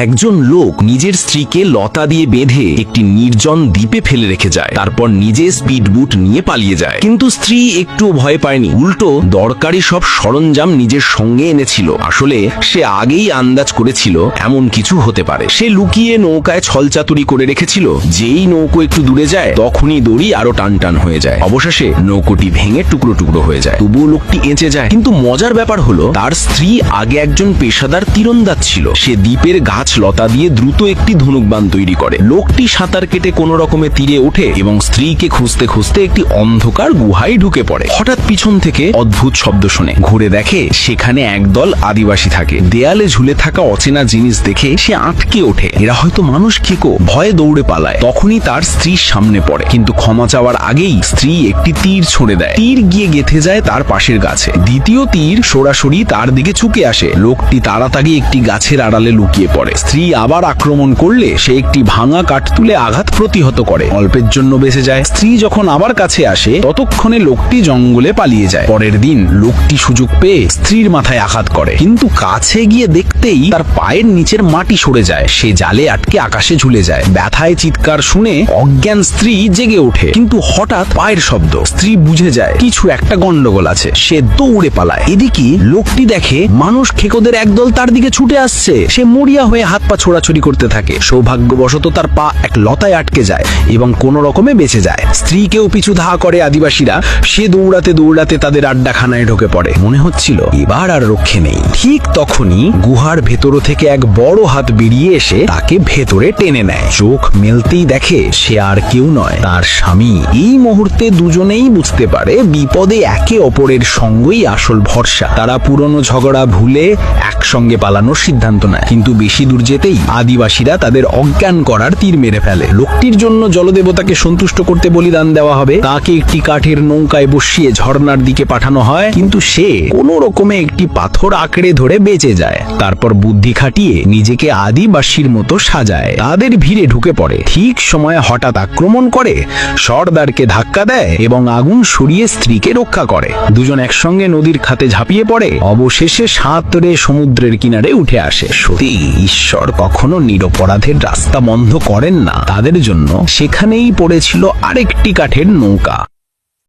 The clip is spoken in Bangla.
একজন লোক নিজের স্ত্রীকে লতা দিয়ে বেঁধে একটি নির্জন দ্বীপে ফেলে রেখে যায়, তারপর নিজে স্পিড বুট নিয়ে পালিয়ে যায়। কিন্তু স্ত্রী একটু ভয় পায়নি, উল্টো দরকারি সব সরঞ্জাম নিজের সঙ্গে এনেছিল। আসলে সে আগেই আন্দাজ করেছিল এমন কিছু হতে পারে। সে লুকিয়ে নৌকায় ছলচাতুরি করে রেখেছিল। যেই নৌকো একটু দূরে যায় তখনই দড়ি আরো টান টান হয়ে যায়। অবশেষে নৌকোটি ভেঙে টুকরো টুকরো হয়ে যায়। তবুও লোকটি এঁচে যায়। কিন্তু মজার ব্যাপার হলো তার স্ত্রী আগে একজন পেশাদার তীরন্দাজ ছিল। সে দ্বীপের গাছ লতা দিয়ে দ্রুত একটি ধনুকবাণ তৈরি করে। লোকটি সাঁতার কেটে কোনো রকমে তীরে ওঠে এবং স্ত্রীকে খুঁজতে খুঁজতে একটি অন্ধকার গুহায় ঢুকে পড়ে। হঠাৎ পিছন থেকে অদ্ভুত শব্দ শুনে ঘুরে দেখে সেখানে একদল আদিবাসী থাকে। দেয়ালে ঝুলে থাকা অচেনা জিনিস দেখে সে আটকে ওঠে। এরা হয়তো মানুষ খেকো, ভয়ে দৌড়ে পালায়। তখনই তার স্ত্রীর সামনে পড়ে, কিন্তু ক্ষমা চাওয়ার আগেই স্ত্রী একটি তীর ছুঁড়ে দেয়। তীর গিয়ে গেঁথে যায় তার পাশের গাছে। দ্বিতীয় তীর সরাসরি তার দিকে ঝুঁকে আসে। লোকটি তাড়াতাড়ি একটি গাছের আড়ালে লুকিয়ে পড়ে। স্ত্রী আবার আক্রমণ করলে সে একটি ভাঙা কাঠ তুলে আঘাত প্রতিহত করে, অল্পের জন্য বেঁচে যায়। স্ত্রী যখন আবার কাছে আসে ততক্ষণে লোকটি জঙ্গলে পালিয়ে যায়। পরের দিন লোকটি সুযোগ পেয়ে স্ত্রীর মাথায় আঘাত করে, কিন্তু কাছে গিয়ে দেখতেই তার পায়ের নিচের মাটি সরে যায়। সে জালে আটকে আকাশে ঝুলে যায়। ব্যথায় চিৎকার শুনে অজ্ঞান স্ত্রী জেগে ওঠে, কিন্তু হঠাৎ পায়ের শব্দ। স্ত্রী বুঝে যায় কিছু একটা গন্ডগোল আছে। সে দৌড়ে পালায়। এদিকে লোকটি দেখে মানুষ খেকোদের একদল তার দিকে ছুটে আসছে। সে মরিয়া হয়ে হাত পা ছোড়াছুড়ি করতে থাকে। সৌভাগ্যবশত তার পা এক লতায় আটকে যায় এবং কোনো রকমে বেঁচে যায়। স্ত্রীকেও পিছু ধা করে আদিবাসীরা। সে দৌড়াতে দৌড়াতে তাদের আড্ডাখানায় ঢুকে পড়ে। মনে হচ্ছিল এবার আর রক্ষে নেই। ঠিক তখনই গুহার ভেতর থেকে এক বড় হাত বেরিয়ে এসে তাকে ভেতরে টেনে নেয়। চোখ মেলতেই দেখে সে আর কেউ নয়, তার স্বামী। এই মুহূর্তে দুজনেই বুঝতে পারে বিপদে একে অপরের সঙ্গই আসল ভরসা। তারা পুরনো ঝগড়া ভুলে একসঙ্গে পালানোর সিদ্ধান্ত নেয়। কিন্তু বেশি দূর যেতেই আদিবাসীরা তাদের অজ্ঞান করার তীর মেরে ফেলে। লোকটির জন্য জলদেবতাকে সন্তুষ্ট করতে বলিদান দেওয়া হবে। তাকে একটি কাঠের নৌকায় বসিয়ে ঝর্ণার দিকে পাঠানো হয়, কিন্তু সে কোনো রকমে একটি পাথর আঁকড়ে ধরে বেঁচে যায়। তারপর বুদ্ধি খাটিয়ে নিজেকে আদিবাসীর মতো সাজায়। তাদের ভিড়ে ঢুকে পড়ে। ঠিক সময়ে হঠাৎ আক্রমণ করে, সর্দারকে ধাক্কা দেয় এবং আগুন সরিয়ে স্ত্রীকে রক্ষা করে। দুজন একসঙ্গে নদীর খাতে ঝাঁপিয়ে পড়ে। অবশেষে সাঁতরে সমুদ্রের কিনারে উঠে আসে। সত্যি ঈশ্বর কখনো নিরপরাধের রাস্তা বন্ধ করেন না। তাদের জন্য সেখানেই পড়েছিল আরেকটি কাঠের নৌকা।